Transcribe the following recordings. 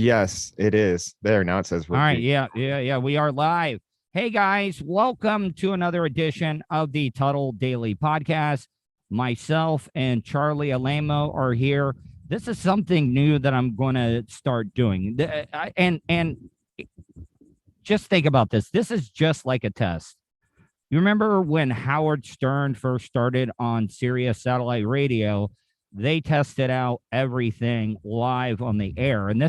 Yes, it is. There, now it says All right. review. Yeah. We are live. Hey, guys, welcome to another edition of the Tuddle Daily Podcast. Myself and Charlie Alamo are here. This is something new that I'm going to start doing. And just think about this. This is just like a test. You remember when Howard Stern first started on Sirius satellite radio? They tested out everything live on the air. And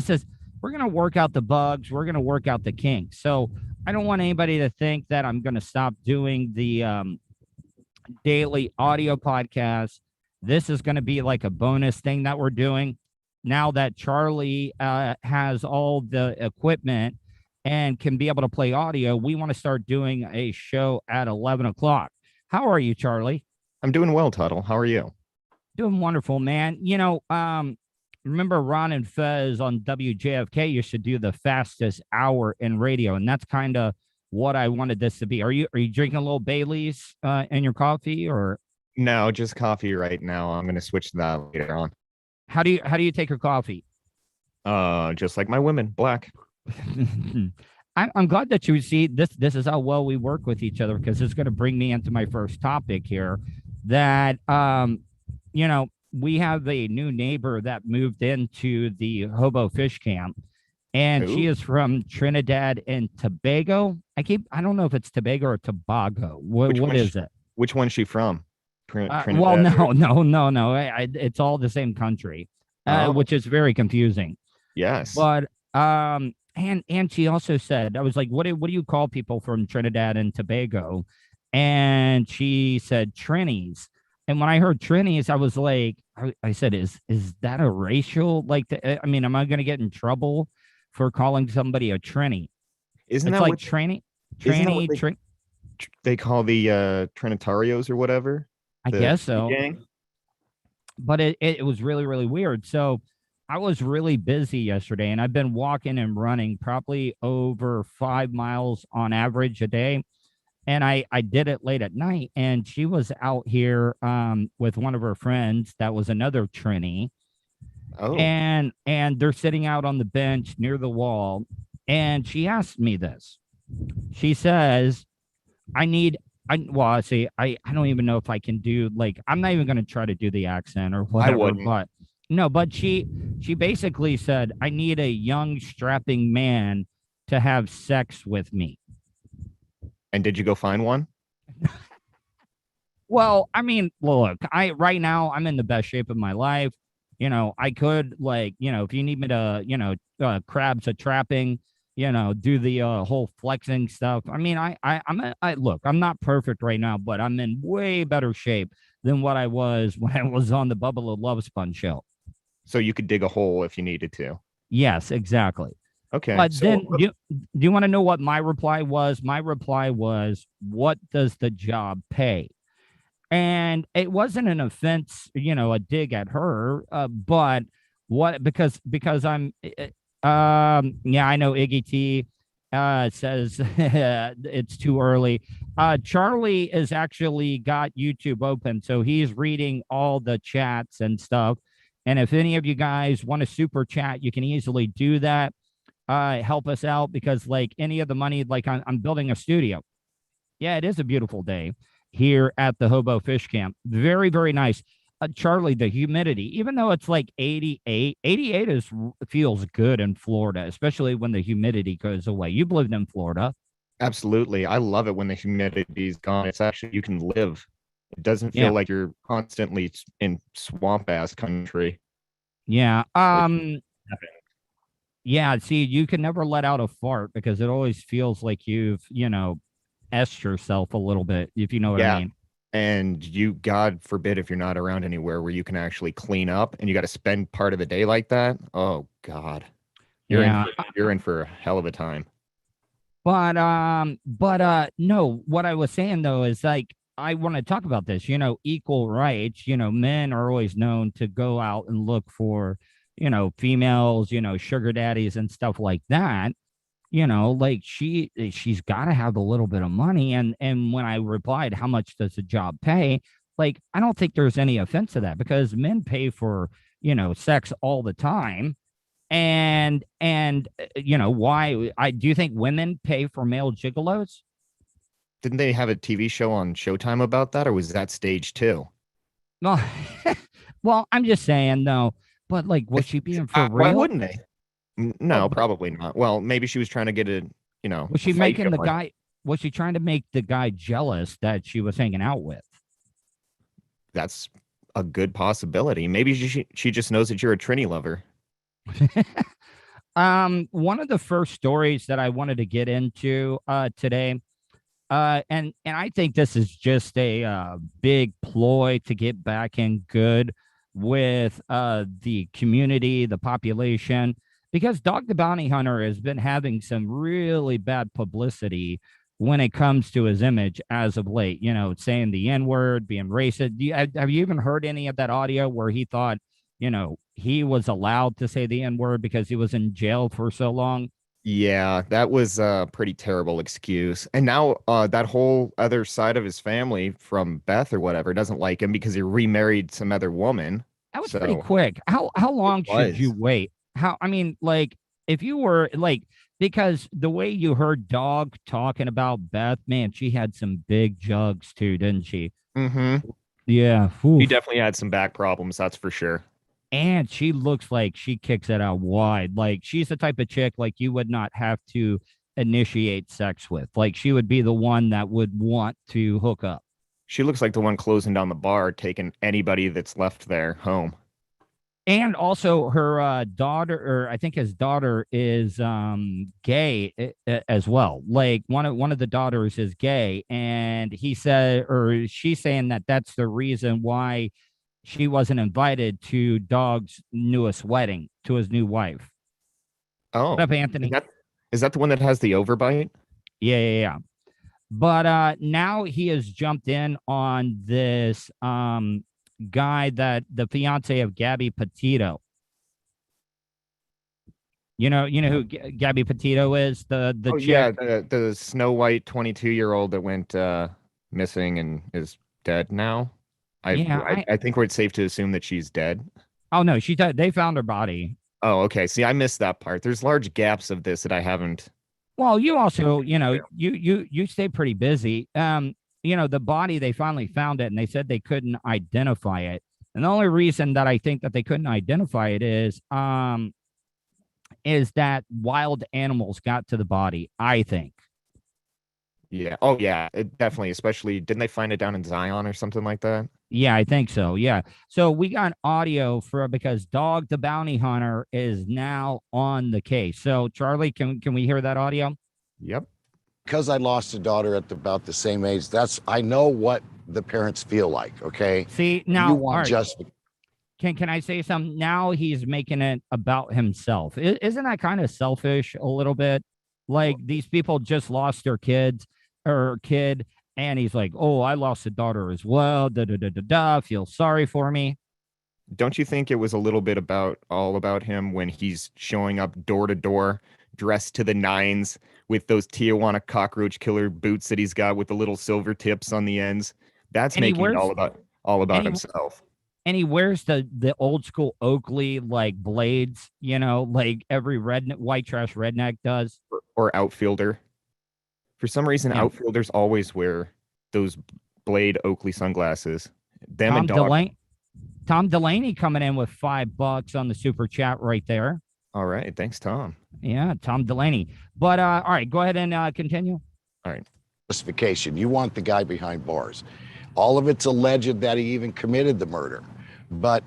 we're going to work out the bugs. We're going to work out the kinks. So I don't want anybody to think that I'm going to stop doing the daily audio podcast. This is going to be like a bonus thing that we're doing now that Charlie has all the equipment and can be able to play audio. We want to start doing a show at 11 o'clock. How are you, Charlie? I'm doing well, Tuddle. How are you? Doing wonderful, man. Remember Ron and Fez on WJFK used to do the fastest hour in radio, and that's kind of what I wanted this to be. Are you drinking a little Bailey's in your coffee, or No, just coffee right now. I'm gonna switch to that later on. how do you take your coffee? Just like my women, black. I'm glad that you see this. This is how well we work with each other, because it's going to bring me into my first topic here. That we have a new neighbor that moved into the hobo fish camp, and she Ooh. is from Trinidad and Tobago. I don't know if it's Tobago or Tobago. What is it? Which one's she from? Well, Trinidad or no. It's all the same country, Oh, which is very confusing. yes. But and she also said, I was like, what do you call people from Trinidad and Tobago? And she said Trinis. And when I heard Trinis, I was like, I said, is that a racial? Like, I mean, am I going to get in trouble for calling somebody a Trini? Isn't It's that like what isn't that what they call the Trinitarios or whatever? I The guess Trini so. gang? But it was really, really weird. So I was really busy yesterday, and I've been walking and running probably over 5 miles on average a day. And I did it late at night, and she was out here with one of her friends that was another Trini, Oh, and they're sitting out on the bench near the wall, and she asked me this. She says, I need I see I don't even know if I can do, like, I'm not even going to try to do the accent or I whatever, wouldn't. but no, but she basically said, I need a young strapping man to have sex with me. And did you go find one? Well, I mean, look, I right now I'm in the best shape of my life. I could, like, if you need me to, crabs a trapping, do the whole flexing stuff. I mean, I look, I'm not perfect right now, but I'm in way better shape than what I was when I was on the Bubba the Love Sponge show. So you could dig a hole if you needed to. Yes, exactly. Okay. But then, do you want to know what my reply was? My reply was, what does the job pay? And it wasn't an offense, a dig at her, but what, because yeah, I know Iggy T says it's too early. Charlie has actually got YouTube open, so he's reading all the chats and stuff. And if any of you guys want to super chat, you can easily do that. Help us out, because, like, any of the money, like, I'm building a studio. Yeah, it is a beautiful day here at the Hobo Fish Camp. Very, very nice. Charlie, the humidity, even though it's like 88 feels good in Florida, especially when the humidity goes away. You've lived in Florida. Absolutely. I love it when the humidity's gone. It's actually, you can live. It doesn't feel Yeah. like you're constantly in swamp ass country. Yeah. Which Yeah. See, you can never let out a fart, because it always feels like you've, essed yourself a little bit, if you know what I Yeah. mean. And you, God forbid, if you're not around anywhere where you can actually clean up and you got to spend part of the day like that. Oh God. Yeah. You're in for a hell of a time. But no, what I was saying though is, like, I want to talk about this, equal rights. Men are always known to go out and look for, females, sugar daddies and stuff like that. Like, she's got to have a little bit of money. And when I replied, how much does the job pay? Like, I don't think there's any offense to that, because men pay for, sex all the time. And why I do you think women pay for male gigolos? Didn't they have a TV show on Showtime about that, or was that stage two? Well, well, I'm just saying though, but like, I was th- she being for why real? wouldn't they? Well, No, but probably not. Well, maybe she was trying to get was a she fight making the going. guy? Was she trying to make the guy jealous that she was hanging out with? That's a good possibility. Maybe she just knows that you're a Trini lover. One of the first stories that I wanted to get into today, and I think this is just a big ploy to get back in good with the community, the population, because Dog the Bounty Hunter has been having some really bad publicity when it comes to his image as of late. Saying the N word, being racist. Have you even heard any of that audio where he thought, he was allowed to say the N word because he was in jail for so long? Yeah, that was a pretty terrible excuse. And now that whole other side of his family from Beth or whatever doesn't like him because he remarried some other woman. That was pretty So quick. How it long should you was. wait? I mean, like, if you were like, because the way you heard Dog talking about Beth, man, she had some big jugs too, didn't she? Mm-hmm. Yeah. He Oof. definitely had some back problems, that's for sure. And she looks like she kicks it out wide. Like, she's the type of chick like you would not have to initiate sex with. Like, she would be the one that would want to hook up. She looks like the one closing down the bar, taking anybody that's left there home. And also her daughter, or I think his daughter is gay as well. Like one of the daughters is gay, and he said, or she's saying that that's the reason why she wasn't invited to Dog's newest wedding to his new wife. What Oh, up, is Anthony? that the one that has the overbite? Yeah, yeah, yeah. But now he has jumped in on this guy, that the fiance of Gabby Petito. You know who Gabby Petito is, the Oh yeah, chick. the Snow White 22-year-old that went missing and is dead now. I, Yeah, I I think it's safe to assume that she's dead. oh no, they found her body. Oh, okay. See, I missed that part. There's large gaps of this that I haven't. Well, you also, you stay pretty busy. The body, they finally found it, and they said they couldn't identify it. And the only reason that I think that they couldn't identify it is that wild animals got to the body, I think. Yeah. Oh yeah, it definitely. Especially, didn't they find it down in Zion or something like that? Yeah, I think so. Yeah. So we got audio for, because Dog the Bounty Hunter is now on the case. So Charlie, can we hear that audio? Yep. Because I lost a daughter at about the same age, I know what the parents feel like. Okay, See, you now, all want right. just Can I say something? Now he's making it about himself. Isn't that kind of selfish a little bit? Like, these people just lost their kids or kid, and he's like, "Oh, I lost a daughter as well. Da da da da da. Feel sorry for me." Don't you think it was a little bit all about him when he's showing up door to door, dressed to the nines with those Tijuana cockroach killer boots that he's got with the little silver tips on the ends? That's And he making it wears all about and he himself. and he wears the old school Oakley like blades, like every red white trash redneck does. Or outfielder. For some reason, Yeah. outfielders always wear those Blade Oakley sunglasses. Them and Tom dog. Delaney, Tom Delaney coming in with $5 on the super chat right there. All right. Thanks, Tom. Yeah, Tom Delaney. But all right, go ahead and continue. All right. justification. You want the guy behind bars. All of it's alleged that he even committed the murder, but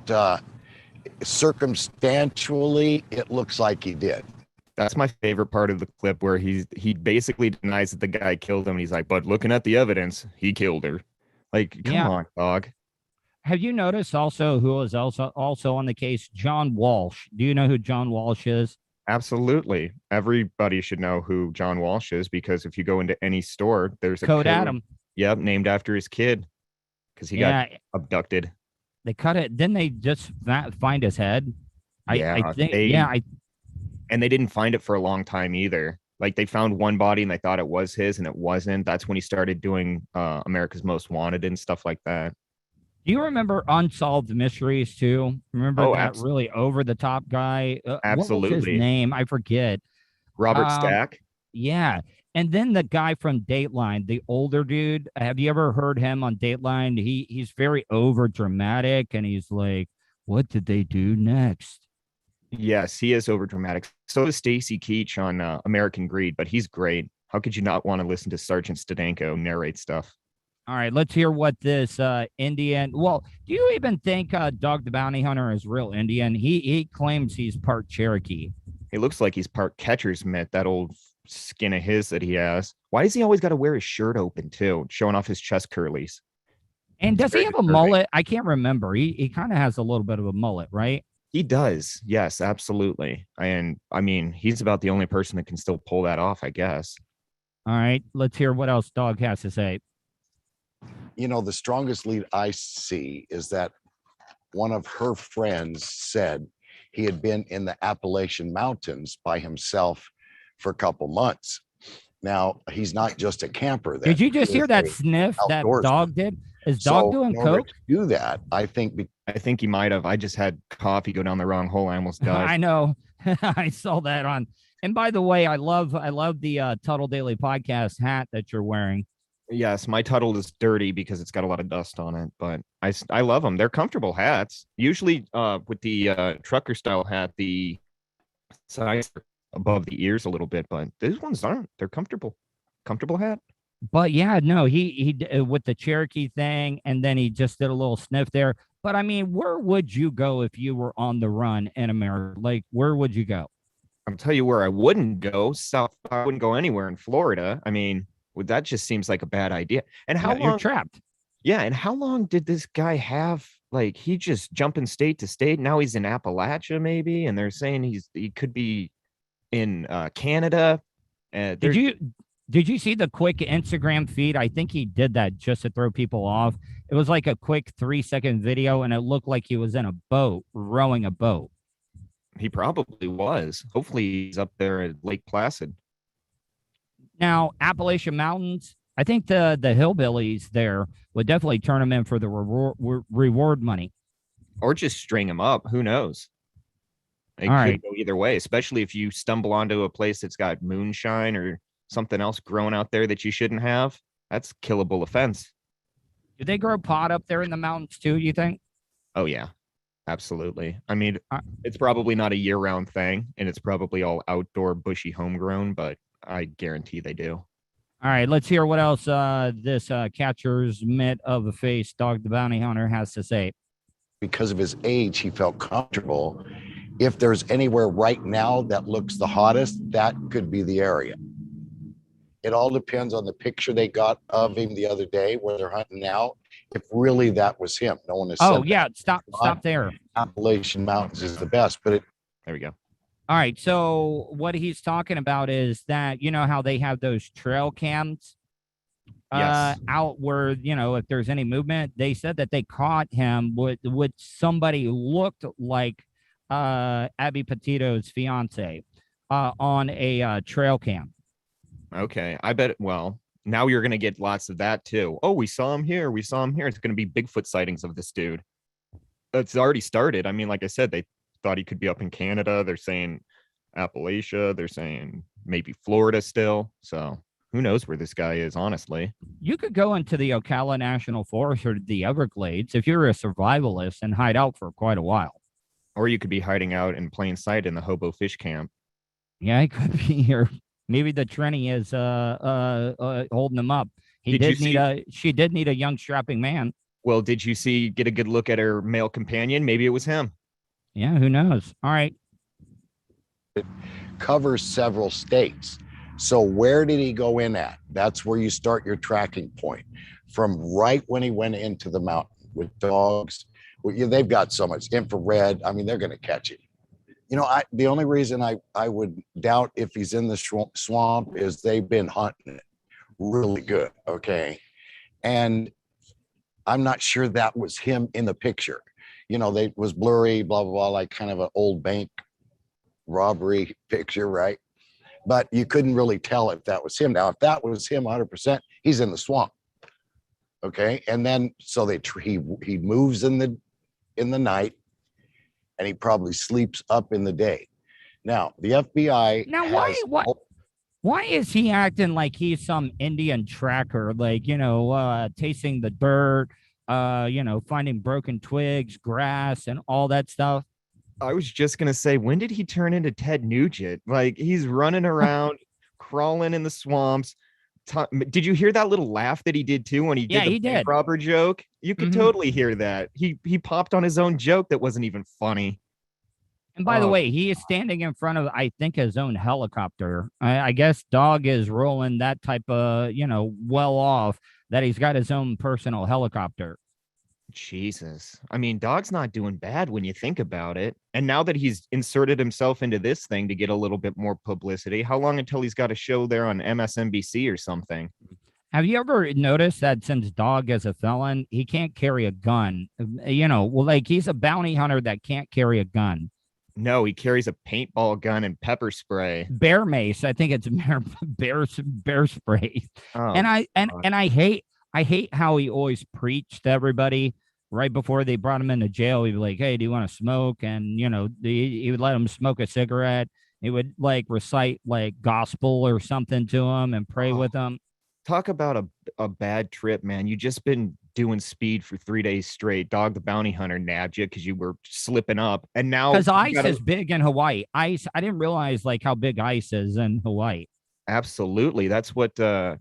circumstantially, it looks like he did. That's my favorite part of the clip where he basically denies that the guy killed him. And he's like, but looking at the evidence, he killed her. Like, come Yeah. on, dog. Have you noticed also who is also on the case? John Walsh. Do you know who John Walsh is? Absolutely. Everybody should know who John Walsh is because if you go into any store, there's a Code code. Adam. Yep, named after his kid because he Yeah, got abducted. they cut it. Didn't they just find his head? I think. And they didn't find it for a long time either. Like they found one body and they thought it was his and it wasn't. That's when he started doing America's Most Wanted and stuff like that. Do you remember Unsolved Mysteries too? Remember Oh, that really over the top guy? What was his absolutely. name? I forget. Robert Um, Stack. yeah. And then the guy from Dateline, the older dude. Have you ever heard him on Dateline? He's very over dramatic, and he's like, "What did they do next?" Yes, he is over dramatic. So is Stacy Keach on American Greed, but he's great. How could you not want to listen to Sergeant Stadenko narrate stuff? All right, let's hear what this Indian. Well, do you even think Dog the Bounty Hunter is real Indian? He claims he's part Cherokee. He looks like he's part catcher's mitt, that old skin of his that he has. Why does he always got to wear his shirt open too, showing off his chest curlies? And It's does he very have a disturbing. mullet? I can't remember. He kind of has a little bit of a mullet, right? He does. Yes, absolutely. And I mean, he's about the only person that can still pull that off, I guess. All right, let's hear what else Dog has to say. You know, the strongest lead I see is that one of her friends said he had been in the Appalachian Mountains by himself for a couple months. Now, he's not just a camper then. Did you just He hear is that a sniff that outdoorsman. Dog did? Is Dog So doing in order coke? to do that, I think I think he might have. I just had coffee go down the wrong hole. I almost died. I know. I saw that on. And by the way, I love the Tuddle Daily Podcast hat that you're wearing. Yes, my Tuddle is dirty because it's got a lot of dust on it, but I love them. They're comfortable hats. Usually, with the trucker style hat, the sides are above the ears a little bit, but these ones aren't. They're comfortable. Comfortable hat. But yeah, no, with the Cherokee thing, and then he just did a little sniff there. But I mean, where would you go if you were on the run in America? Like, where would you go? I'll tell you where I wouldn't go. South. I wouldn't go anywhere in Florida. I mean, that just seems like a bad idea. And how Yeah, you're long? trapped. Yeah, and how long did this guy have? Like, he just jumping state to state. Now he's in Appalachia, maybe, and they're saying he could be in Canada. Did They're you did you see the quick Instagram feed? I think he did that just to throw people off. It was like a quick 3-second video, and it looked like he was in a boat, rowing a boat. He probably was. Hopefully, he's up there at Lake Placid, Now, Appalachian Mountains, I think the hillbillies there would definitely turn him in for the reward money. or just string him up. Who knows? All It could right. go either way, especially if you stumble onto a place that's got moonshine or something else growing out there that you shouldn't have. That's killable offense. Do they grow pot up there in the mountains too, you think? Oh yeah, absolutely. I mean, Uh, it's probably not a year-round thing, and it's probably all outdoor, bushy, homegrown, but I guarantee they do. All right, let's hear what else this catcher's mitt of a face, Dog the Bounty Hunter, has to say. because of his age, he felt comfortable. If there's anywhere right now that looks the hottest, that could be the area. It all depends on the picture they got of him the other day where they're hunting now. If really that was him, no one has Oh, said yeah, stop there. Appalachian Mountains is the best, but it There we go. All right, so what he's talking about is that, you know how they have those trail cams Yes. out where, you know, if there's any movement, they said that they caught him with somebody who looked like Abby Petito's fiance on a trail cam. Okay. I bet. Well, now you're gonna get lots of that too. Oh, we saw him here. We saw him here. It's gonna be Bigfoot sightings of this dude. It's already started. I mean, like I said, they thought he could be up in Canada. They're saying Appalachia. They're saying maybe Florida still. So who knows where this guy is, honestly. You could go into the Ocala National Forest or the Everglades if you're a survivalist and hide out for quite a while. Or you could be hiding out in plain sight in the hobo fish camp. Yeah, he could be here. Maybe the Trini is holding him up. She did need a young strapping man. Well, did you get a good look at her male companion? Maybe it was him. Yeah, who knows? All right. covers several states. So where did he go in at? That's where you start your tracking point. From right when he went into the mountain with dogs. They've got so much infrared. I mean, they're going to catch it. You know, the only reason I would doubt if he's in the swamp is they've been hunting it really good. Okay. And I'm not sure that was him in the picture. You know, they was blurry, blah, blah, blah, like kind of an old bank robbery picture, right? But you couldn't really tell if that was him. Now, if that was him 100%, he's in the swamp. Okay. And then so he moves in the night, and he probably sleeps up in the day. Now, the FBI Now, has why is he acting like he's some Indian tracker, like, tasting the dirt, finding broken twigs, grass, and all that stuff? I was just gonna say, when did he turn into Ted Nugent? Like he's running around, crawling in the swamps. Did you hear that little laugh that he did too when he Yeah, did the he bank did. robber joke? You could Mhm. totally hear that. He popped on his own joke that wasn't even funny. And by the Oh, way, he is standing in front of, I think, his own helicopter. I guess Dog is rolling that type of, well off that he's got his own personal helicopter. Jesus. I mean, Dog's not doing bad when you think about it. And now that he's inserted himself into this thing to get a little bit more publicity, how long until he's got a show there on MSNBC or something? Have you ever noticed that since Dog is a felon, he can't carry a gun? Like he's a bounty hunter that can't carry a gun. No, he carries a paintball gun and pepper spray. Bear mace. I think it's bear spray. Oh, And I and God. and I hate how he always preached to everybody right before they brought him into jail. He'd be like, "Hey, do you want to smoke?" And he would let him smoke a cigarette. He would like recite like gospel or something to him and pray Oh, with him. talk about a bad trip, man. You just been doing speed for 3 days straight. Dog the bounty hunter nabbed you because you were slipping up. And now Because you ice gotta is big in Hawaii. Ice, I didn't realize like how big ice is in Hawaii. absolutely. That's what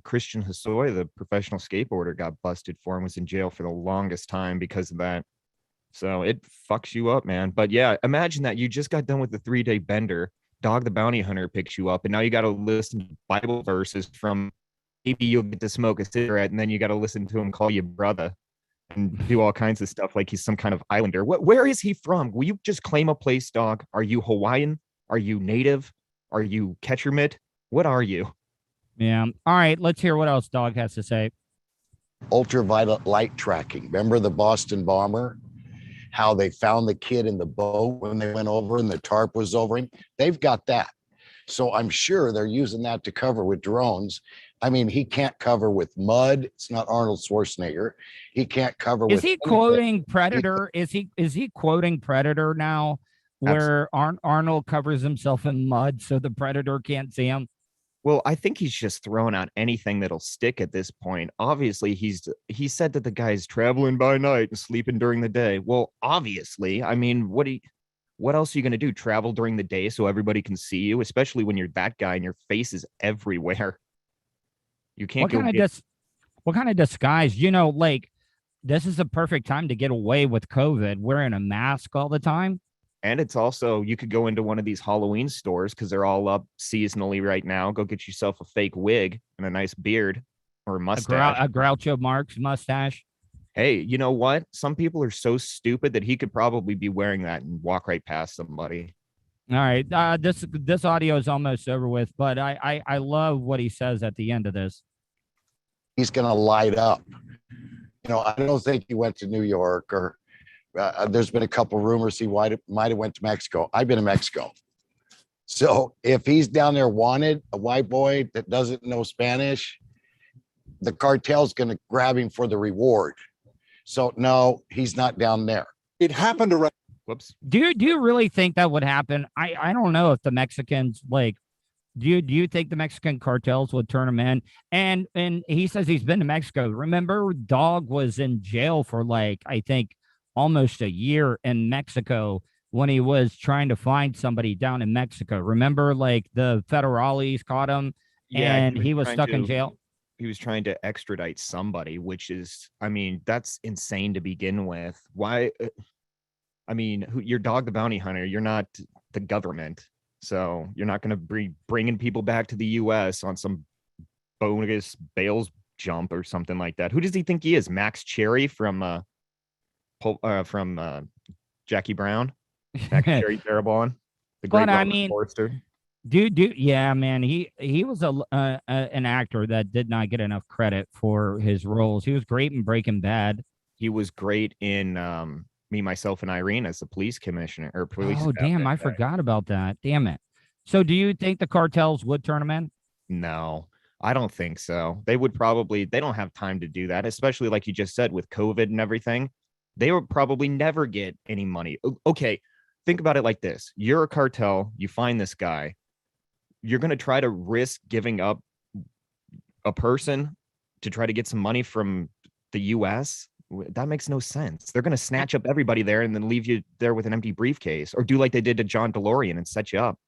Christian Hosoi, the professional skateboarder, got busted for and was in jail for the longest time because of that. So it fucks you up, man. But yeah, imagine that you just got done with the 3 day bender. Dog the bounty hunter picks you up, and now you got to listen to Bible verses from maybe you'll get to smoke a cigarette, and then you got to listen to him call you brother and do all kinds of stuff like he's some kind of islander. Where is he from? Will you just claim a place, dog? Are you Hawaiian? Are you native? Are you Ketchermit? What are you? Yeah. All right. Let's hear what else Dog has to say. ultraviolet light tracking. Remember the Boston bomber? How they found the kid in the boat when they went over and the tarp was over him? They've got that. So I'm sure they're using that to cover with drones. I mean, he can't cover with mud. It's not Arnold Schwarzenegger. He can't cover Is with he anything. quoting Predator? Is he quoting Predator now, where Arnold covers himself in mud so the Predator can't see him? Well, I think he's just throwing out anything that'll stick at this point. Obviously, he said that the guy's traveling by night and sleeping during the day. Well, obviously, I mean, what else are you going to do? Travel during the day so everybody can see you, especially when you're that guy and your face is everywhere. You can't What go kind of get what kind of disguise? Like this is a perfect time to get away with COVID, wearing a mask all the time. and it's also you could go into one of these Halloween stores because they're all up seasonally right now. Go get yourself a fake wig and a nice beard or a mustache. A Groucho Marx mustache. Hey, you know what? Some people are so stupid that he could probably be wearing that and walk right past somebody. All right, this audio is almost over with, but I love what he says at the end of this. He's going to light up. I don't think he went to New York or there's been a couple rumors he might have went to Mexico. I've been to Mexico. So if he's down there wanted, a white boy that doesn't know Spanish, the cartel's going to grab him for the reward. So no, he's not down there. It happened around. Whoops. Do you really think that would happen? I don't know if the Mexicans like. Do you think the Mexican cartels would turn him in? And he says he's been to Mexico. Remember, Dog was in jail for like I think almost a year in Mexico when he was trying to find somebody down in Mexico. Remember, like the federales caught him and he was stuck in jail. He was trying to extradite somebody, which is, I mean, that's insane to begin with. Why? I mean, you're Dog the Bounty Hunter. You're not the government. So you're not going to be bringing people back to the U.S. on some bogus bails jump or something like that. Who does he think he is? Max Cherry from Jackie Brown? Max Cherry Terrebonne? The great But I Robert mean, Forster? dude, yeah, man, he was an actor that did not get enough credit for his roles. He was great in Breaking Bad. He was great in Me, Myself, and Irene as the police commissioner or police. Oh, damn, I forgot about that. Damn it. So do you think the cartels would turn him in? No, I don't think so. They don't have time to do that, especially like you just said with COVID and everything. They would probably never get any money. Okay, think about it like this. You're a cartel, you find this guy, you're going to try to risk giving up a person to try to get some money from the US. That makes no sense. They're going to snatch up everybody there and then leave you there with an empty briefcase, or do like they did to John DeLorean and set you up.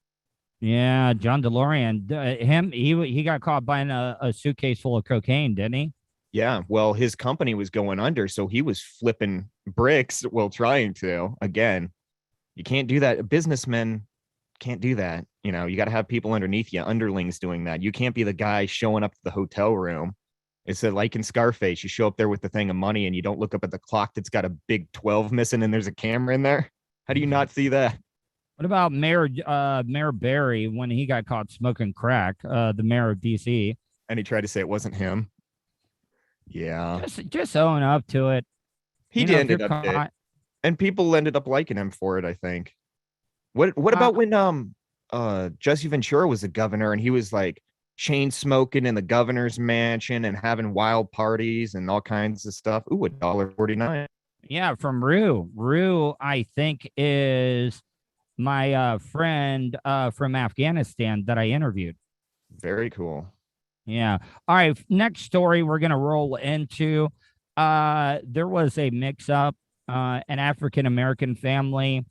Yeah, John DeLorean, he got caught buying a suitcase full of cocaine, didn't he? Yeah, well, his company was going under, so he was flipping bricks while trying to. Again, you can't do that. Businessmen can't do that. You know, you got to have people underneath you, underlings doing that. You can't be the guy showing up to the hotel room. It's like in Scarface, you show up there with the thing of money and you don't look up at the clock that's got a big 12 missing and there's a camera in there. How do you not see that? What about Mayor Barry when he got caught smoking crack? The mayor of DC. And he tried to say it wasn't him. Yeah, Just own up to it. he did ended up dead, and people ended up liking him for it. I think. What about when Jesse Ventura was the governor and he was like chain smoking in the governor's mansion and having wild parties and all kinds of stuff? Ooh, $1.49. Yeah, from Rue. Rue, I think, is my friend from Afghanistan that I interviewed. Very cool. Yeah. All right. Next story we're gonna roll into. There was a mix-up. An African American family.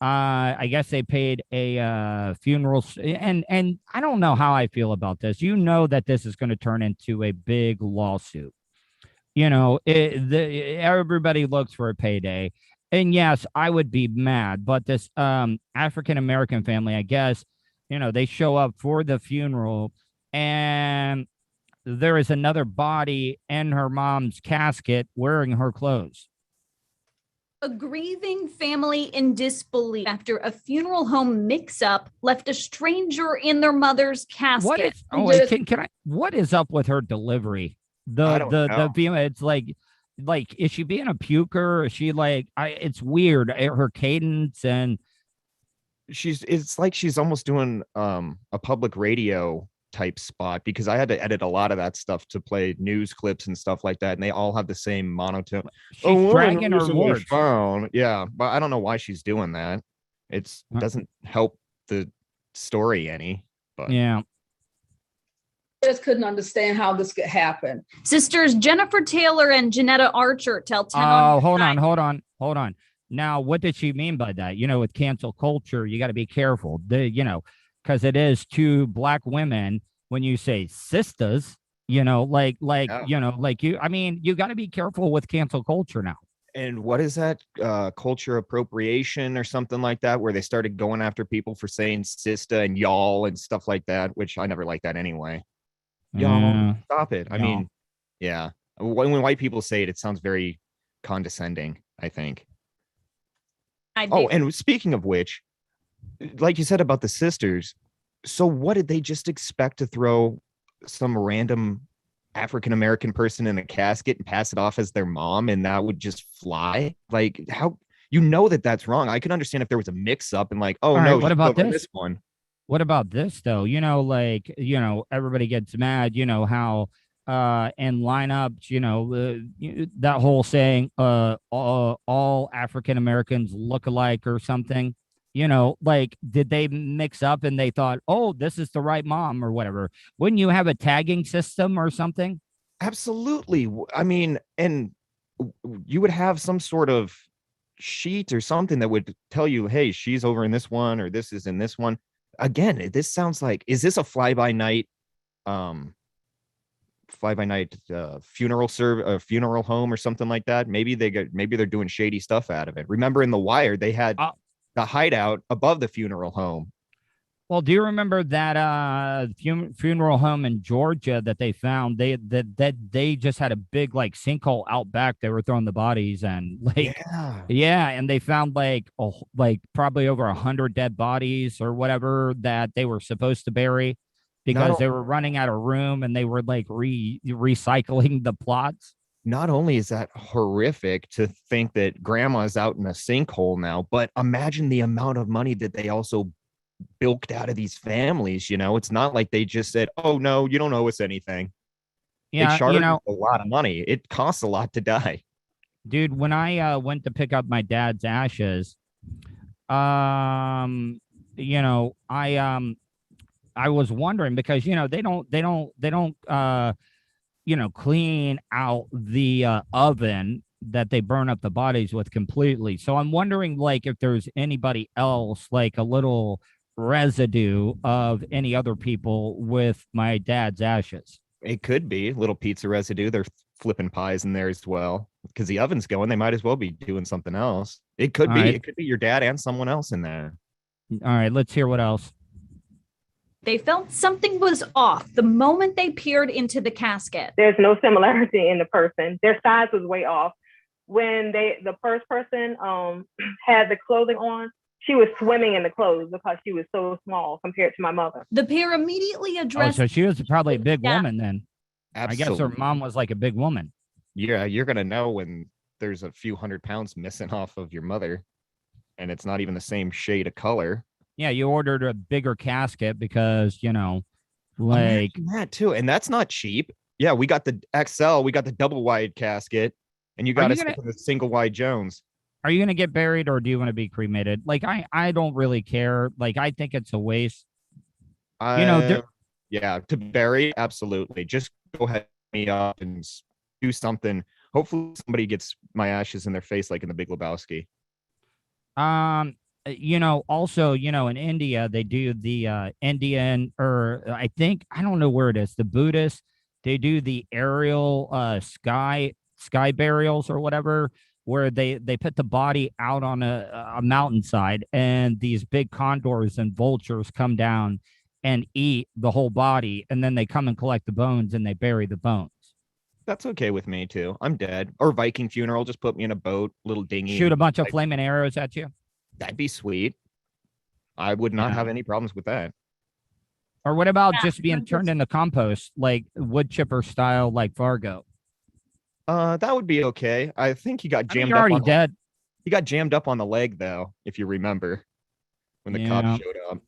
I guess they paid a funeral, and I don't know how I feel about this. You know that this is going to turn into a big lawsuit. You know, everybody looks for a payday, and yes, I would be mad. But this African American family, I guess, you know, they show up for the funeral, and there is another body in her mom's casket wearing her clothes. A grieving family in disbelief after a funeral home mix-up left a stranger in their mother's casket. What is? Can I? What is up with her delivery? The it's like is she being a puker? Is she like? It's weird. Her cadence and it's like she's almost doing a public radio type spot, because I had to edit a lot of that stuff to play news clips and stuff like that, and they all have the same monotone. She's dragging her words. Yeah, but I don't know why she's doing that. It doesn't help the story any. But yeah, just couldn't understand how this could happen. Sisters Jennifer Taylor and Janetta Archer tell 10 Oh, hold on. Now, what did she mean by that? You know, with cancel culture, you got to be careful. Because it is two Black women. When you say sisters, you know, I mean, you got to be careful with cancel culture now. And what is that? Culture appropriation or something like that, where they started going after people for saying sister and y'all and stuff like that, which I never liked that anyway. Y'all, stop it. I mean, yeah. When white people say it, it sounds very condescending, I think. And speaking of which, like you said about the sisters, so what did they just expect to throw some random African American person in a casket and pass it off as their mom, and that would just fly? Like, how, you know, that's wrong. I could understand if there was a mix up and like, oh, all no, right, what about this one? What about this though? You know, like, you know, everybody gets mad, you know, how in lineups, you know, that whole saying, all African Americans look alike or something. You know, like, did they mix up and they thought, oh, this is the right mom or whatever? Wouldn't you have a tagging system or something? Absolutely. I mean, and you would have some sort of sheet or something that would tell you, hey, she's over in this one, or this is in this one. Again, this sounds like, is this a fly-by-night funeral home or something like that? Maybe they're doing shady stuff out of it. Remember in The Wire, they had the hideout above the funeral home. Well, do you remember that funeral home in Georgia that they found? They just had a big like sinkhole out back. They were throwing the bodies, and like and they found like probably over 100 dead bodies or whatever that they were supposed to bury, because they were running out of room and they were like recycling the plots. Not only is that horrific to think that grandma's out in a sinkhole now, but imagine the amount of money that they also bilked out of these families. It's not like they just said, oh no, you don't owe us anything. They Yeah, charge a lot of money. It costs a lot to die. dude, when I went to pick up my dad's ashes, um, I was wondering because they don't clean out the oven that they burn up the bodies with completely. So I'm wondering, like, if there's anybody else, like a little residue of any other people with my dad's ashes. It could be a little pizza residue. They're flipping pies in there as well because the oven's going. They might as well be doing something else. It could All be. right. It could be your dad and someone else in there. All right, let's hear what else. They felt something was off the moment they peered into the casket. There's no similarity in the person. Their size was way off. When the first person had the clothing on, she was swimming in the clothes because she was so small compared to my mother. The pair immediately addressed. So she was probably a big woman then. Absolutely. I guess her mom was like a big woman. Yeah, you're gonna know when there's a few 100 pounds missing off of your mother, and it's not even the same shade of color. Yeah, you ordered a bigger casket because like Imagine that too, and that's not cheap. Yeah, we got the XL, we got the double wide casket, and you got us with the single wide Jones. Are you gonna get buried or do you want to be cremated? Like I don't really care. Like I think it's a waste. Yeah, to bury, absolutely. Just go ahead me up and do something. Hopefully somebody gets my ashes in their face like in the Big Lebowski. Also, in India, they do the Indian, or I don't know where it is, the Buddhist, they do the aerial sky burials or whatever, where they put the body out on a mountainside and these big condors and vultures come down and eat the whole body, and then they come and collect the bones and they bury the bones. That's okay with me too. I'm dead. Or Viking funeral, just put me in a boat, little dinghy. Shoot a bunch of flaming arrows at you. That'd be sweet. I would not have any problems with that. Or what about just being turned into compost, like wood chipper style, like Fargo? That would be okay. I think he got jammed you're up. Already dead. He got jammed up on the leg, though, if you remember, when the cops showed up.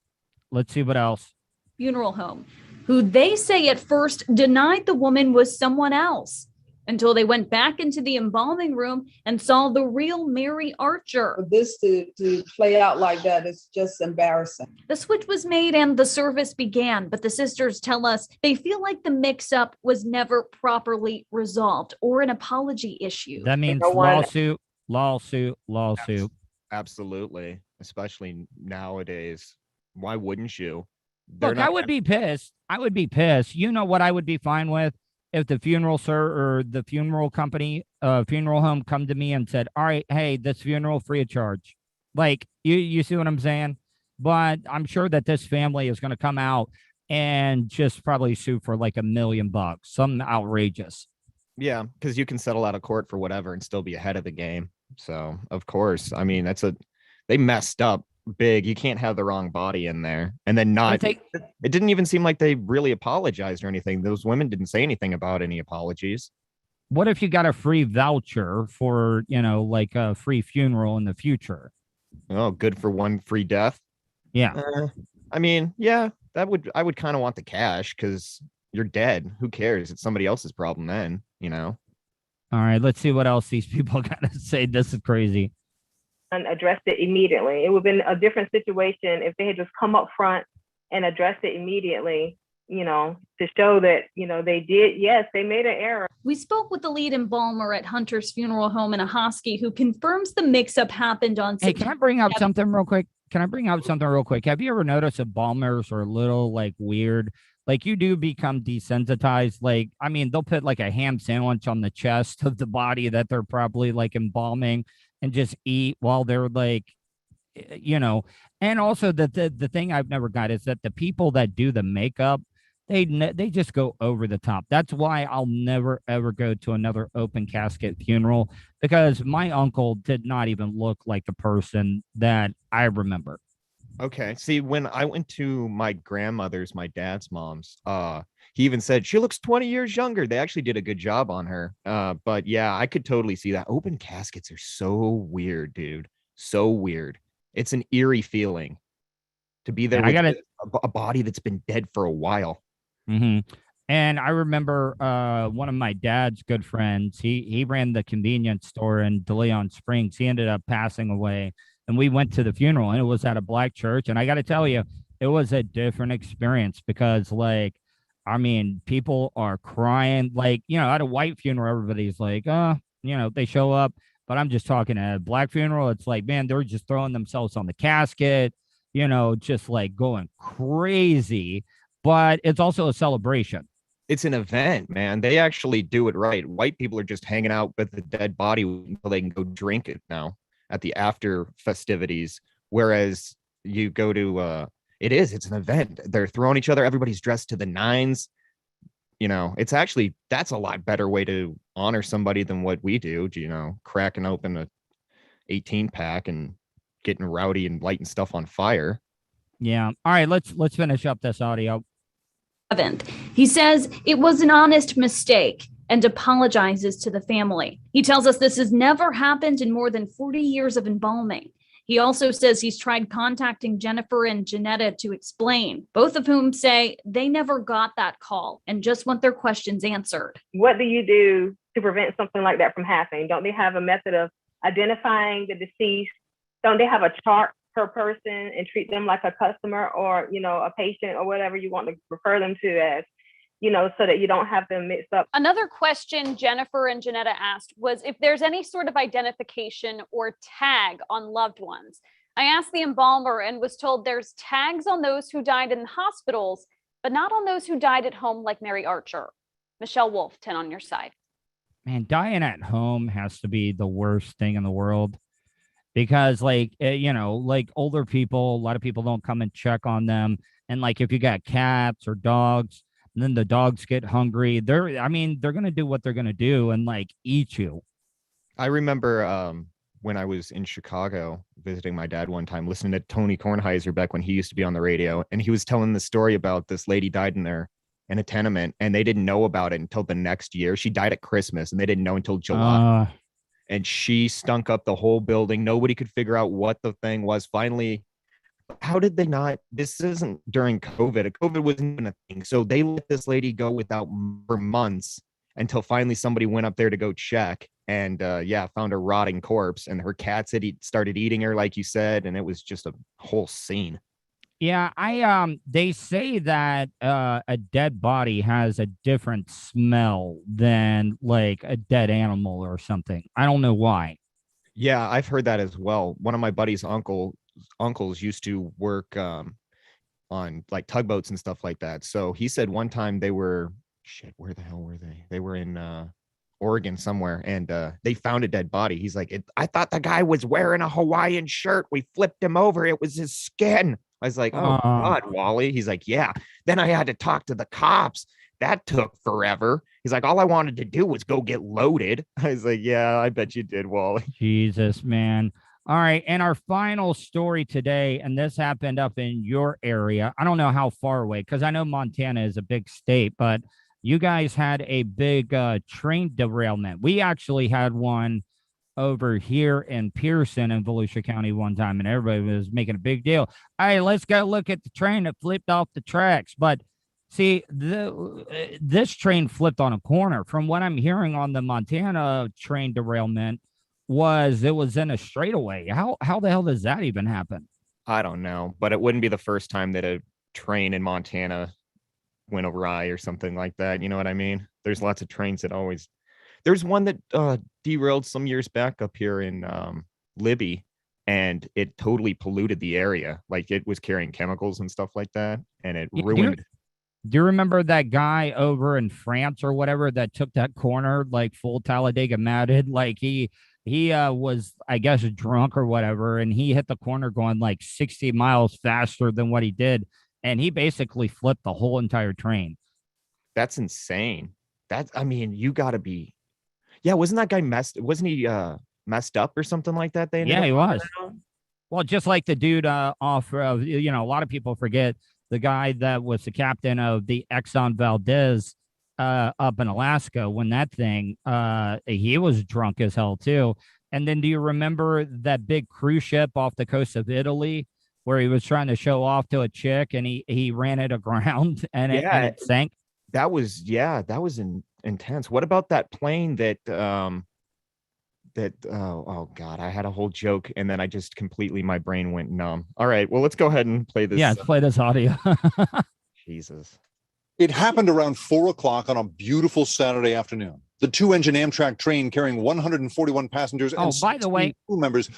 Let's see what else. Funeral home, who they say at first denied the woman was someone else until they went back into the embalming room and saw the real Mary Archer. For this to play out like that is just embarrassing. The switch was made and the service began, but the sisters tell us they feel like the mix-up was never properly resolved or an apology issue. That means lawsuit. Absolutely, especially nowadays. Why wouldn't you? I would be pissed. You know what I would be fine with? If the funeral or the funeral company, funeral home come to me and said, all right, hey, this funeral free of charge. Like, you see what I'm saying? But I'm sure that this family is going to come out and just probably sue for like $1 million, something outrageous. Yeah, because you can settle out of court for whatever and still be ahead of the game. So, of course, I mean, they messed up big. You can't have the wrong body in there and then not. It didn't even seem like they really apologized or anything. Those women didn't say anything about any apologies. What if you got a free voucher for, like a free funeral in the future? Oh, good for one free death. Yeah. I mean, yeah, I would kind of want the cash because you're dead. Who cares? It's somebody else's problem then, All right, let's see what else these people got to say. This is crazy. And addressed it immediately. It would have been a different situation if they had just come up front and addressed it immediately, to show that, they did. Yes, they made an error. We spoke with the lead embalmer at Hunter's Funeral Home in Ahoskie, who confirms the mix-up happened on. Hey, can I bring up something real quick? Have you ever noticed embalmers are a little like weird? Like you do become desensitized. Like, I mean, they'll put like a ham sandwich on the chest of the body that they're probably like embalming and just eat while they're like, and also the thing I've never got is that the people that do the makeup, they just go over the top. That's why I'll never, ever go to another open casket funeral, because my uncle did not even look like the person that I remember. Okay. See, when I went to my grandmother's, my dad's mom's, he even said she looks 20 years younger. They actually did a good job on her. But yeah, I could totally see that. Open caskets are so weird, dude. So weird. It's an eerie feeling. to be there And I with got it. a body that's been dead for a while. And I remember one of my dad's good friends. He ran the convenience store in De Leon Springs. He ended up passing away, and we went to the funeral, and it was at a black church. And I got to tell you, it was a different experience because, like, I mean, people are crying. Like, you know, at a white funeral, everybody's like, you know, they show up. But I'm just talking at a black funeral. It's like, man, they're just throwing themselves on the casket, you know, just like going crazy. But it's also a celebration. It's an event, man. They actually do it right. White people are just hanging out with the dead body until they can go drink it now at the after festivities. Whereas you go to it's an event. They're throwing each other, everybody's dressed to the nines. You know, it's actually, that's a lot better way to honor somebody than what we do, you know, cracking open a 18 pack and getting rowdy and lighting stuff on fire. Yeah. All right, let's finish up this audio. He says it was an honest mistake and apologizes to the family. He tells us this has never happened in more than 40 years of embalming. He also says he's tried contacting Jennifer and Janetta to explain, both of whom say they never got that call and just want their questions answered. What do you do to prevent something like that from happening? Don't they have a method of identifying the deceased? Don't they have a chart per person and treat them like a customer or, you know, a patient or whatever you want to refer them to as, you know, so that you don't have them mixed up? Another question Jennifer and Janetta asked was if there's any sort of identification or tag on loved ones. I asked the embalmer and was told there's tags on those who died in hospitals, but not on those who died at home like Mary Archer. Michelle Wolf, 10 on your side. Man, dying at home has to be the worst thing in the world. Because, like, you know, like older people, a lot of people don't come and check on them. And, like, if you got cats or dogs, and then the dogs get hungry, they're going to do what they're going to do and, like, eat you. I remember when I was in Chicago visiting my dad one time, listening to Tony Kornheiser back when he used to be on the radio. And he was telling the story about this lady died in a tenement, and they didn't know about it until the next year. She died at Christmas, and they didn't know until July. And she stunk up the whole building. Nobody could figure out what the thing was. Finally, how did they not? This isn't during COVID. COVID wasn't even a thing. So they let this lady go without for months until finally somebody went up there to go check and found a rotting corpse. And her cats had started eating her, like you said. And it was just a whole scene. Yeah, they say that a dead body has a different smell than like a dead animal or something. I don't know why. Yeah, I've heard that as well. One of my buddy's uncles used to work on like tugboats and stuff like that. So he said one time they were, where the hell were they? They were in Oregon somewhere, and they found a dead body. He's like, I thought the guy was wearing a Hawaiian shirt. We flipped him over. It was his skin. I was like, oh God, Wally. He's like, yeah. Then I had to talk to the cops. That took forever. He's like, all I wanted to do was go get loaded. I was like, yeah, I bet you did, Wally. Jesus, man. All right. And our final story today, and this happened up in your area. I don't know how far away, because I know Montana is a big state, but you guys had a big train derailment. We actually had one over here in Pearson in Volusia County one time, and everybody was making a big deal. Hey, let's go look at the train that flipped off the tracks. But see, this train flipped on a corner. From what I'm hearing on the Montana train derailment, it was in a straightaway. How the hell does that even happen? I don't know, but it wouldn't be the first time that a train in Montana went awry or something like that. You know what I mean? There's lots of trains that always. There's one that derailed some years back up here in Libby, and it totally polluted the area. Like it was carrying chemicals and stuff like that, and it ruined. Do you remember that guy over in France or whatever that took that corner like full Talladega matted? Like he was, I guess, drunk or whatever, and he hit the corner going like 60 miles faster than what he did, and he basically flipped the whole entire train. That's insane. You got to be. Yeah, wasn't that guy messed up or something like that? He was. Well, just like the dude off of, a lot of people forget the guy that was the captain of the Exxon Valdez up in Alaska when that thing, he was drunk as hell too. And then do you remember that big cruise ship off the coast of Italy where he was trying to show off to a chick and he ran it aground and it sank. That was intense. What about that plane that oh God, I had a whole joke and then I just completely, my brain went numb. All right, well, let's go ahead and play this. Yeah, let's play this audio. Jesus. It happened around 4 o'clock on a beautiful Saturday afternoon. The 2-engine Amtrak train carrying 141 passengers and by the way, crew members.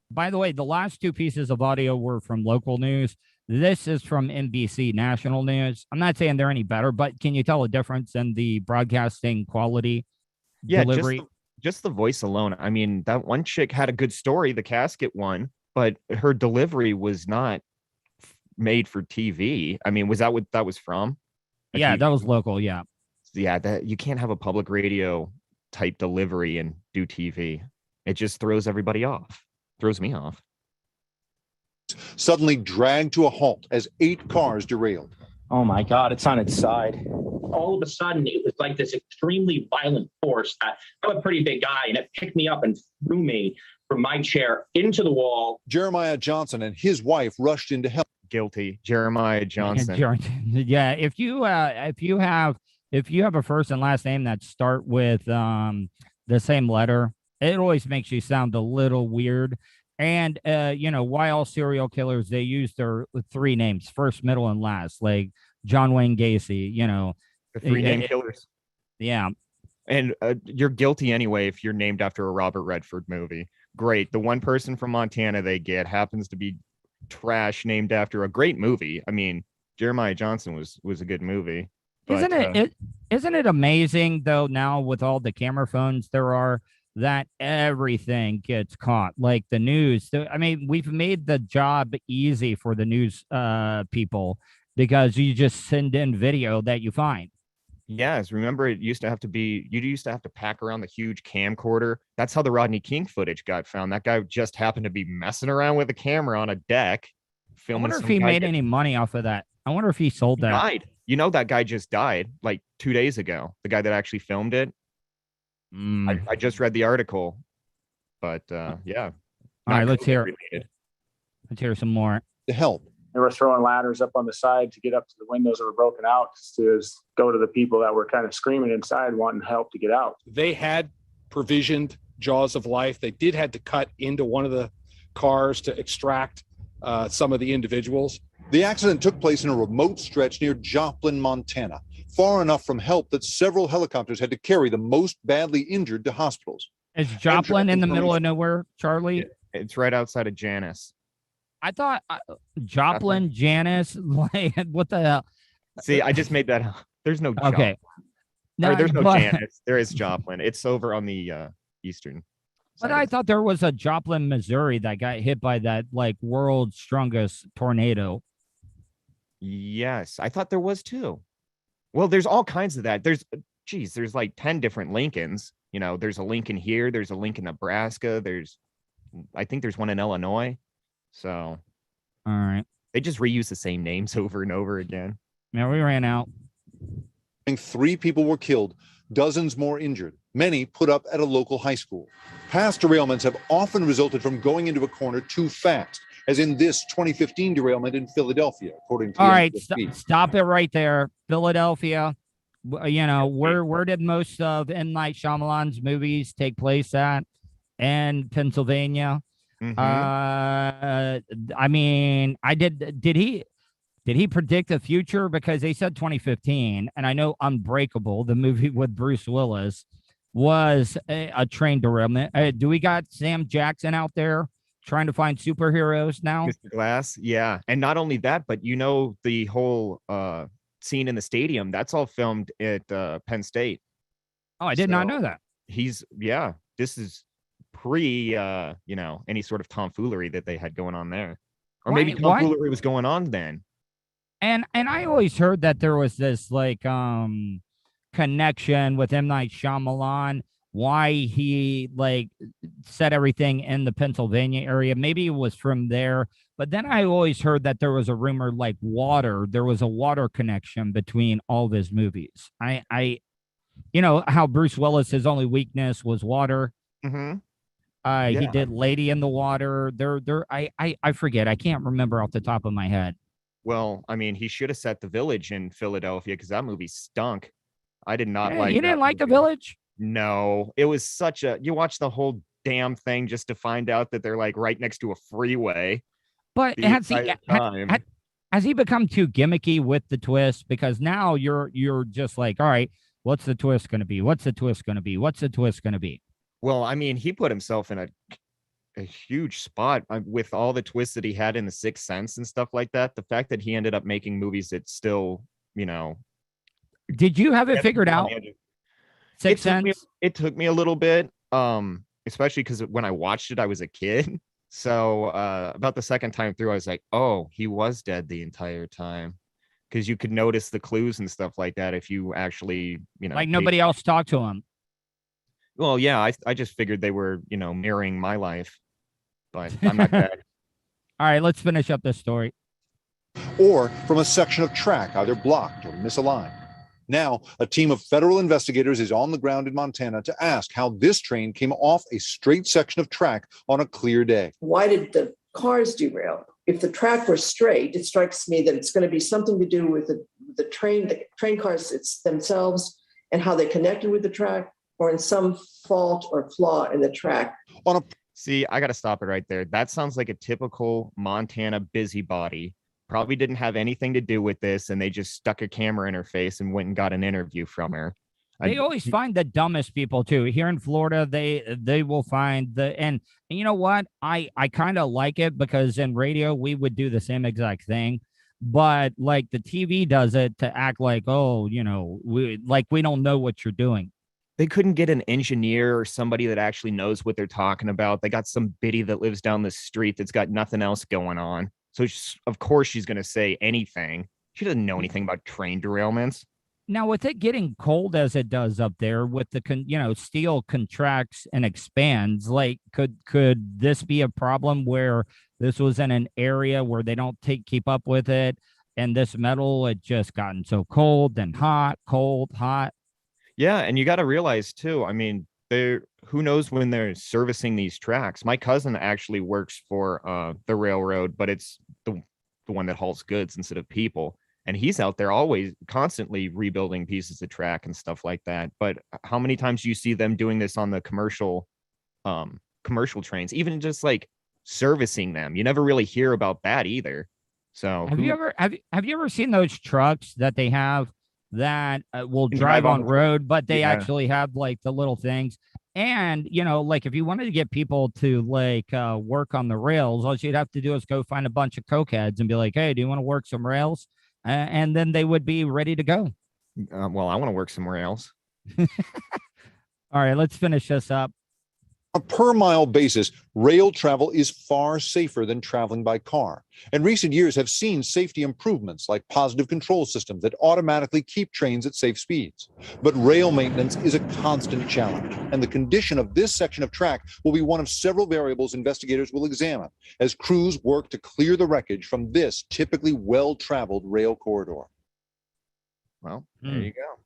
By the way, the last two pieces of audio were from local news. This is from NBC National News. I'm not saying they're any better, but can you tell a difference in the broadcasting quality? Yeah, delivery? Just the voice alone. I mean, that one chick had a good story, the casket one, but her delivery was not made for TV. I mean, was that what that was from? Yeah, that was local. Yeah. Yeah, that you can't have a public radio type delivery and do TV. It just throws everybody off. Throws me off. Suddenly dragged to a halt as 8 cars derailed. Oh my God, it's on its side. All of a sudden, it was like this extremely violent force. I'm a pretty big guy, and it picked me up and threw me from my chair into the wall. Jeremiah Johnson and his wife rushed in to help. Guilty. Jeremiah Johnson. Yeah, if you have a first and last name that start with the same letter, it always makes you sound a little weird. And why all serial killers, they use their 3 names, first, middle, and last, like John Wayne Gacy, The 3 name killers. Yeah. And you're guilty anyway if you're named after a Robert Redford movie. Great. The one person from Montana they get happens to be trash named after a great movie. I mean, Jeremiah Johnson was a good movie. But, isn't it amazing though now with all the camera phones there are that everything gets caught, like the news. I mean, we've made the job easy for the news people because you just send in video that you find. Yes, remember you used to have to pack around the huge camcorder. That's how the Rodney King footage got found. That guy just happened to be messing around with a camera on a deck, filming. I wonder if he made any money off of that. I wonder if he sold that. Died. That guy just died like 2 days ago. The guy that actually filmed it. I just read the article, but yeah. All right, let's hear some more. To help. They were throwing ladders up on the side to get up to the windows that were broken out to go to the people that were kind of screaming inside, wanting help to get out. They had provisioned jaws of life. They did had to cut into one of the cars to extract some of the individuals. The accident took place in a remote stretch near Joplin, Montana, far enough from help that several helicopters had to carry the most badly injured to hospitals. Is Joplin in the middle of nowhere, Charlie? It's right outside of Janus. I thought Joplin, Janus, like what the hell? See, I just made that up. There's no Joplin. Okay. No, there's no Janus. There is Joplin. It's over on the eastern. But I thought there was a Joplin, Missouri that got hit by that like world's strongest tornado. Yes, I thought there was too. Well, there's all kinds of that. There's like 10 different Lincolns. There's a Lincoln here. There's a Lincoln, Nebraska. I think there's one in Illinois. So, all right. They just reuse the same names over and over again. Yeah, we ran out. 3 people were killed, dozens more injured, many put up at a local high school. Past derailments have often resulted from going into a corner too fast, as in this 2015 derailment in Philadelphia, according to All right, stop it right there. Philadelphia. Where did most of M. Night Shyamalan's movies take place at? In Pennsylvania. Mm-hmm. I mean, did he predict the future? Because they said 2015, and I know Unbreakable, the movie with Bruce Willis, was a train derailment. Do we got Sam Jackson out there trying to find superheroes now? Mr. Glass, yeah. And not only that, but the whole scene in the stadium, that's all filmed at Penn State. Oh, I did not know that. This is pre any sort of tomfoolery that they had going on there. Or maybe tomfoolery was going on then. And I always heard that there was this like connection with M. Night Shyamalan, why he like set everything in the Pennsylvania area. Maybe it was from there. But then I always heard that there was a rumor like there was a water connection between all of his movies. I how Bruce Willis, his only weakness was water. Mm-hmm. He Yeah. did Lady in the Water. I forget. I can't remember off the top of my head. Well, I mean, he should have set The Village in Philadelphia because that movie stunk. I did not Yeah, like you that didn't like The movie. Village? No, it was such a, you watch the whole damn thing just to find out that they're like right next to a freeway But the has he entire time. has he become too gimmicky with the twist? Because now you're just like, all right, what's the twist going to be? What's the twist going to be? What's the twist going to be? Well, I mean, he put himself in a huge spot with all the twists that he had in The Sixth Sense and stuff like that. The fact that he ended up making movies that still, you know, Did you have it figured out? Sixth Sense? It took me a little bit, especially because when I watched it, I was a kid. So about the second time through, I was like, oh, he was dead the entire time. Because you could notice the clues and stuff like that if you actually, Like nobody else talked to him. Well, yeah, I just figured they were, mirroring my life, but I'm not dead. All right, let's finish up this story. Or from a section of track, either blocked or misaligned. Now, a team of federal investigators is on the ground in Montana to ask how this train came off a straight section of track on a clear day. Why did the cars derail? If the track were straight, it strikes me that it's going to be something to do with the train cars themselves and how they connected with the track, or in some fault or flaw in the track. See, I got to stop it right there. That sounds like a typical Montana busybody. Probably didn't have anything to do with this, and they just stuck a camera in her face and went and got an interview from her. They always find the dumbest people too. Here in Florida, they will find and you know what? I kind of like it because in radio we would do the same exact thing, but like the TV does it to act like, oh, we don't know what you're doing. They couldn't get an engineer or somebody that actually knows what they're talking about. They got some biddy that lives down the street that's got nothing else going on. So of course she's going to say anything. She doesn't know anything about train derailments. Now, with it getting cold as it does up there, with the steel contracts and expands, like could this be a problem where this was in an area where they don't keep up with it, and this metal had just gotten so cold and hot, cold, hot? Yeah, and you got to realize too. I mean, who knows when they're servicing these tracks. My cousin actually works for the railroad, but it's the one that hauls goods instead of people. And he's out there always constantly rebuilding pieces of track and stuff like that. But how many times do you see them doing this on the commercial trains, even just like servicing them? You never really hear about that either. So have you ever seen those trucks that they have that will drive on road, but they actually have like the little things? And, like if you wanted to get people to work on the rails, all you'd have to do is go find a bunch of cokeheads and be like, hey, do you want to work some rails? And then they would be ready to go. Well, I want to work somewhere else. All right, let's finish this up. On a per mile basis, rail travel is far safer than traveling by car. And recent years have seen safety improvements like positive control systems that automatically keep trains at safe speeds. But rail maintenance is a constant challenge, and the condition of this section of track will be one of several variables investigators will examine as crews work to clear the wreckage from this typically well-traveled rail corridor. Well, there you go.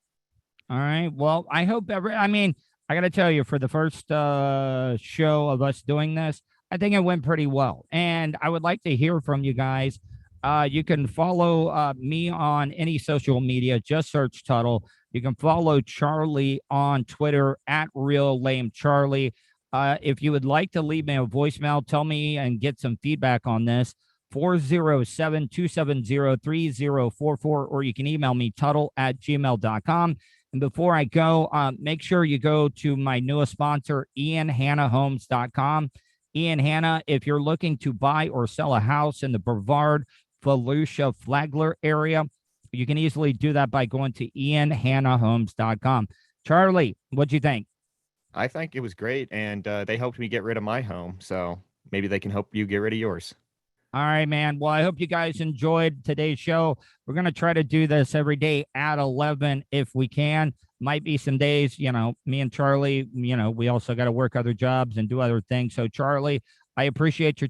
All right. Well, I hope I got to tell you, for the first show of us doing this, I think it went pretty well. And I would like to hear from you guys. You can follow me on any social media. Just search Tuddle. You can follow Charlie on Twitter at RealLameCharlie. If you would like to leave me a voicemail, tell me and get some feedback on this, 407-270-3044, or you can email me, Tuddle@gmail.com. And before I go, make sure you go to my newest sponsor, IanHannahHomes.com. Ian Hannah, if you're looking to buy or sell a house in the Brevard, Volusia, Flagler area, you can easily do that by going to IanHannahHomes.com. Charlie, what'd you think? I think it was great, and they helped me get rid of my home, so maybe they can help you get rid of yours. All right, man. Well, I hope you guys enjoyed today's show. We're going to try to do this every day at 11 if we can. Might be some days, me and Charlie, we also got to work other jobs and do other things. So, Charlie, I appreciate your time.